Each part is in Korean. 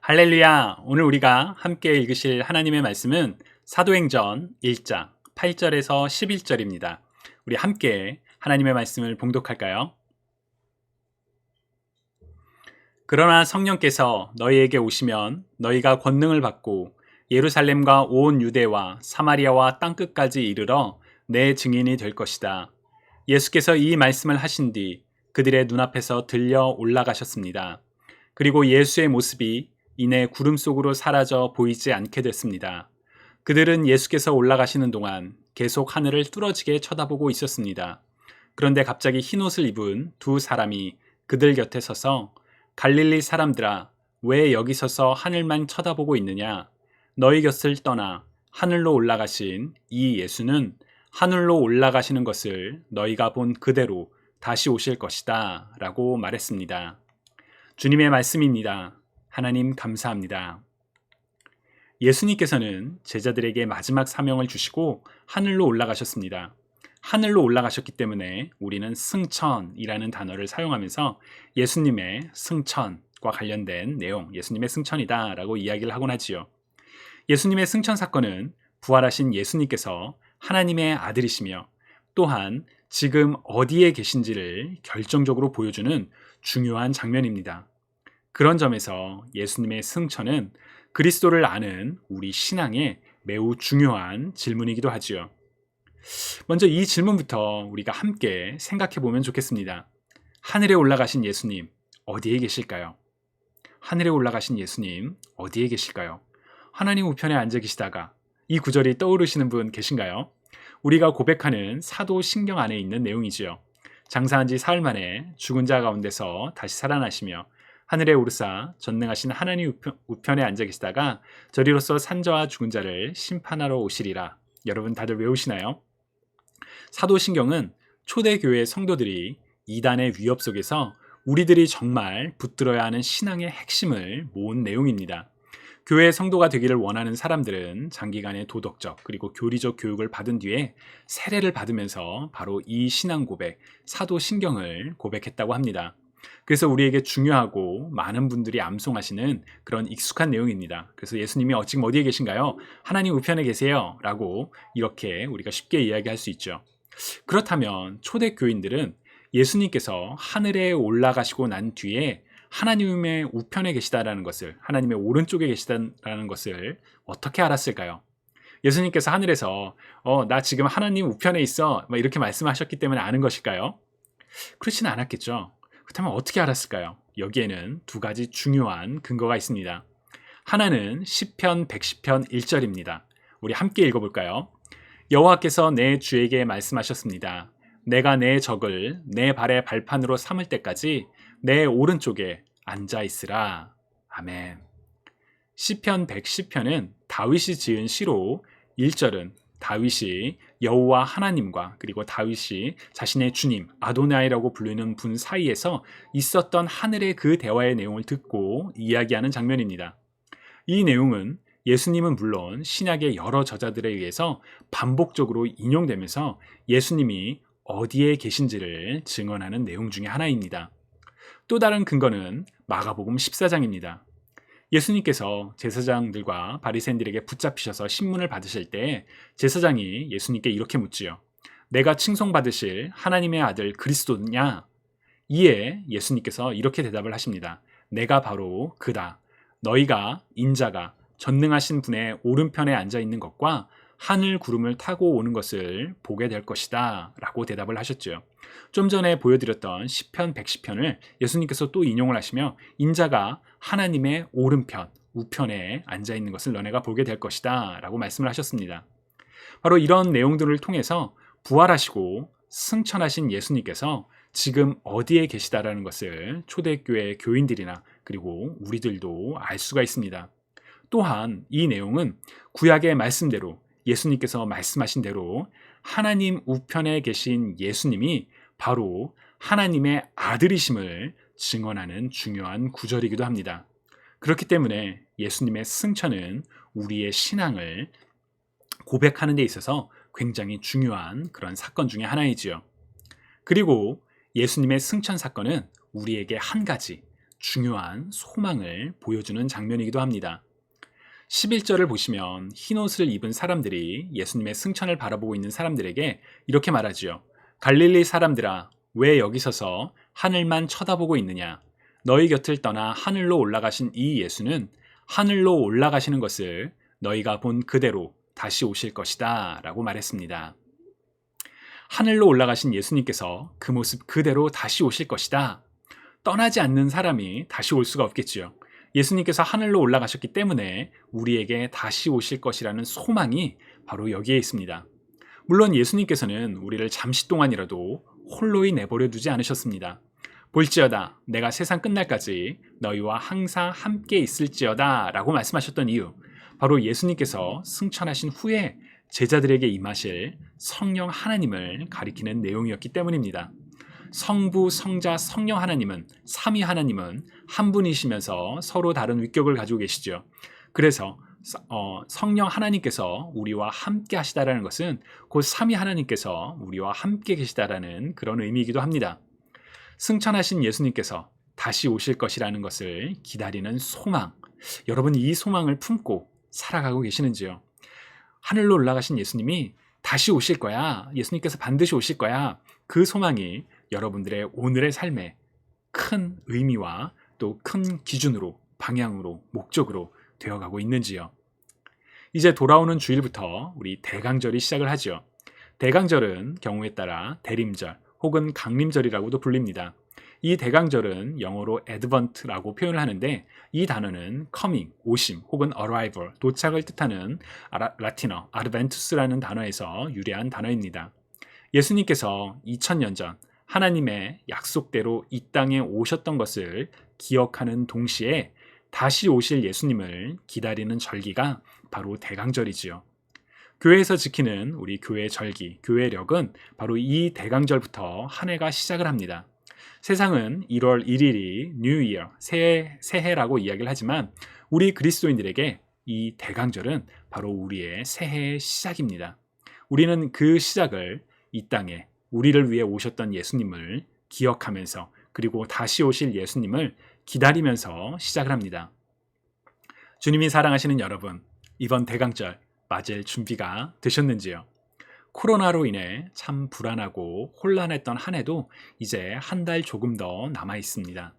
할렐루야! 오늘 우리가 함께 읽으실 하나님의 말씀은 사도행전 1장 8절에서 11절입니다. 우리 함께 하나님의 말씀을 봉독할까요? 그러나 성령께서 너희에게 오시면 너희가 권능을 받고 예루살렘과 온 유대와 사마리아와 땅끝까지 이르러 내 증인이 될 것이다. 예수께서 이 말씀을 하신 뒤 그들의 눈앞에서 들려 올라가셨습니다. 그리고 예수의 모습이 이내 구름 속으로 사라져 보이지 않게 됐습니다. 그들은 예수께서 올라가시는 동안 계속 하늘을 뚫어지게 쳐다보고 있었습니다. 그런데 갑자기 흰옷을 입은 두 사람이 그들 곁에 서서 갈릴리 사람들아, 왜 여기 서서 하늘만 쳐다보고 있느냐? 너희 곁을 떠나 하늘로 올라가신 이 예수는 하늘로 올라가시는 것을 너희가 본 그대로 다시 오실 것이다 라고 말했습니다. 주님의 말씀입니다. 하나님 감사합니다. 예수님께서는 제자들에게 마지막 사명을 주시고 하늘로 올라가셨습니다. 하늘로 올라가셨기 때문에 우리는 승천이라는 단어를 사용하면서 예수님의 승천과 관련된 내용, 예수님의 승천이다 라고 이야기를 하곤 하지요. 예수님의 승천 사건은 부활하신 예수님께서 하나님의 아들이시며 또한 지금 어디에 계신지를 결정적으로 보여주는 중요한 장면입니다. 그런 점에서 예수님의 승천은 그리스도를 아는 우리 신앙에 매우 중요한 질문이기도 하지요. 먼저 이 질문부터 우리가 함께 생각해 보면 좋겠습니다. 하늘에 올라가신 예수님, 어디에 계실까요? 하늘에 올라가신 예수님, 어디에 계실까요? 하나님 우편에 앉아 계시다가 이 구절이 떠오르시는 분 계신가요? 우리가 고백하는 사도신경 안에 있는 내용이지요. 장사한 지 사흘 만에 죽은 자 가운데서 다시 살아나시며 하늘에 오르사 전능하신 하나님 우편에 앉아 계시다가 저리로서 산자와 죽은 자를 심판하러 오시리라. 여러분 다들 외우시나요? 사도신경은 초대교회 성도들이 이단의 위협 속에서 우리들이 정말 붙들어야 하는 신앙의 핵심을 모은 내용입니다. 교회 성도가 되기를 원하는 사람들은 장기간의 도덕적 그리고 교리적 교육을 받은 뒤에 세례를 받으면서 바로 이 신앙 고백, 사도신경을 고백했다고 합니다. 그래서 우리에게 중요하고 많은 분들이 암송하시는 그런 익숙한 내용입니다. 그래서 예수님이 지금 어디에 계신가요? 하나님 우편에 계세요 라고 이렇게 우리가 쉽게 이야기할 수 있죠. 그렇다면 초대교인들은 예수님께서 하늘에 올라가시고 난 뒤에 하나님의 우편에 계시다라는 것을, 하나님의 오른쪽에 계시다라는 것을 어떻게 알았을까요? 예수님께서 하늘에서 나 지금 하나님 우편에 있어 이렇게 말씀하셨기 때문에 아는 것일까요? 그렇지는 않았겠죠. 그렇다면 어떻게 알았을까요? 여기에는 두 가지 중요한 근거가 있습니다. 하나는 시편 110편 1절입니다. 우리 함께 읽어볼까요? 여호와께서 내 주에게 말씀하셨습니다. 내가 내 적을 내 발의 발판으로 삼을 때까지 내 오른쪽에 앉아 있으라. 아멘. 시편 110편은 다윗이 지은 시로 1절은 다윗이 여호와 하나님과 그리고 다윗이 자신의 주님 아도나이라고 부르는 분 사이에서 있었던 하늘의 그 대화의 내용을 듣고 이야기하는 장면입니다. 이 내용은 예수님은 물론 신약의 여러 저자들에 의해서 반복적으로 인용되면서 예수님이 어디에 계신지를 증언하는 내용 중에 하나입니다. 또 다른 근거는 마가복음 14장입니다. 예수님께서 제사장들과 바리새인들에게 붙잡히셔서 신문을 받으실 때 제사장이 예수님께 이렇게 묻지요. 내가 칭송받으실 하나님의 아들 그리스도냐? 이에 예수님께서 이렇게 대답을 하십니다. 내가 바로 그다. 너희가 인자가 전능하신 분의 오른편에 앉아 있는 것과 하늘 구름을 타고 오는 것을 보게 될 것이다 라고 대답을 하셨죠. 좀 전에 보여드렸던 시편 110편을 예수님께서 또 인용을 하시며 인자가 하나님의 오른편, 우편에 앉아 있는 것을 너네가 보게 될 것이다 라고 말씀을 하셨습니다. 바로 이런 내용들을 통해서 부활하시고 승천하신 예수님께서 지금 어디에 계시다라는 것을 초대교회 교인들이나 그리고 우리들도 알 수가 있습니다. 또한 이 내용은 구약의 말씀대로 예수님께서 말씀하신 대로 하나님 우편에 계신 예수님이 바로 하나님의 아들이심을 증언하는 중요한 구절이기도 합니다. 그렇기 때문에 예수님의 승천은 우리의 신앙을 고백하는 데 있어서 굉장히 중요한 그런 사건 중에 하나이지요. 그리고 예수님의 승천 사건은 우리에게 한 가지 중요한 소망을 보여주는 장면이기도 합니다. 11절을 보시면 흰옷을 입은 사람들이 예수님의 승천을 바라보고 있는 사람들에게 이렇게 말하지요. 갈릴리 사람들아, 왜 여기 서서 하늘만 쳐다보고 있느냐? 너희 곁을 떠나 하늘로 올라가신 이 예수는 하늘로 올라가시는 것을 너희가 본 그대로 다시 오실 것이다 라고 말했습니다. 하늘로 올라가신 예수님께서 그 모습 그대로 다시 오실 것이다. 떠나지 않는 사람이 다시 올 수가 없겠지요. 예수님께서 하늘로 올라가셨기 때문에 우리에게 다시 오실 것이라는 소망이 바로 여기에 있습니다. 물론 예수님께서는 우리를 잠시 동안이라도 홀로이 내버려 두지 않으셨습니다. 볼지어다 내가 세상 끝날까지 너희와 항상 함께 있을지어다 라고 말씀하셨던 이유, 바로 예수님께서 승천하신 후에 제자들에게 임하실 성령 하나님을 가리키는 내용이었기 때문입니다. 성부, 성자, 성령 하나님은, 삼위 하나님은 한 분이시면서 서로 다른 위격을 가지고 계시죠. 그래서 성령 하나님께서 우리와 함께 하시다라는 것은 곧 삼위 하나님께서 우리와 함께 계시다라는 그런 의미이기도 합니다. 승천하신 예수님께서 다시 오실 것이라는 것을 기다리는 소망, 여러분 이 소망을 품고 살아가고 계시는지요? 하늘로 올라가신 예수님이 다시 오실 거야, 예수님께서 반드시 오실 거야, 그 소망이 여러분들의 오늘의 삶에 큰 의미와 또 큰 기준으로, 방향으로, 목적으로 되어가고 있는지요? 이제 돌아오는 주일부터 우리 대강절이 시작을 하죠. 대강절은 경우에 따라 대림절 혹은 강림절이라고도 불립니다. 이 대강절은 영어로 advent라고 표현을 하는데 이 단어는 coming, 오심 혹은 arrival, 도착을 뜻하는 라틴어 adventus라는 단어에서 유래한 단어입니다. 예수님께서 2000년 전 하나님의 약속대로 이 땅에 오셨던 것을 기억하는 동시에 다시 오실 예수님을 기다리는 절기가 바로 대강절이지요. 교회에서 지키는 우리 교회 절기, 교회력은 바로 이 대강절부터 한 해가 시작을 합니다. 세상은 1월 1일이 New Year, 새해라고 이야기를 하지만 우리 그리스도인들에게 이 대강절은 바로 우리의 새해의 시작입니다. 우리는 그 시작을 이 땅에 우리를 위해 오셨던 예수님을 기억하면서 그리고 다시 오실 예수님을 기다리면서 시작을 합니다. 주님이 사랑하시는 여러분, 이번 대강절 맞을 준비가 되셨는지요? 코로나로 인해 참 불안하고 혼란했던 한 해도 이제 한 달 조금 더 남아 있습니다.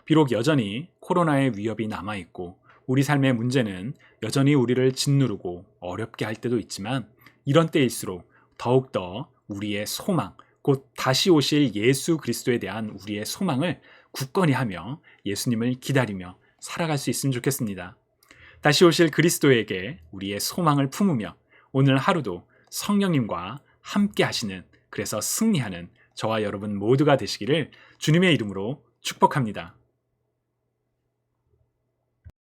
비록 여전히 코로나의 위협이 남아 있고 우리 삶의 문제는 여전히 우리를 짓누르고 어렵게 할 때도 있지만 이런 때일수록 더욱더 우리의 소망, 곧 다시 오실 예수 그리스도에 대한 우리의 소망을 굳건히 하며 예수님을 기다리며 살아갈 수 있으면 좋겠습니다. 다시 오실 그리스도에게 우리의 소망을 품으며 오늘 하루도 성령님과 함께 하시는, 그래서 승리하는 저와 여러분 모두가 되시기를 주님의 이름으로 축복합니다.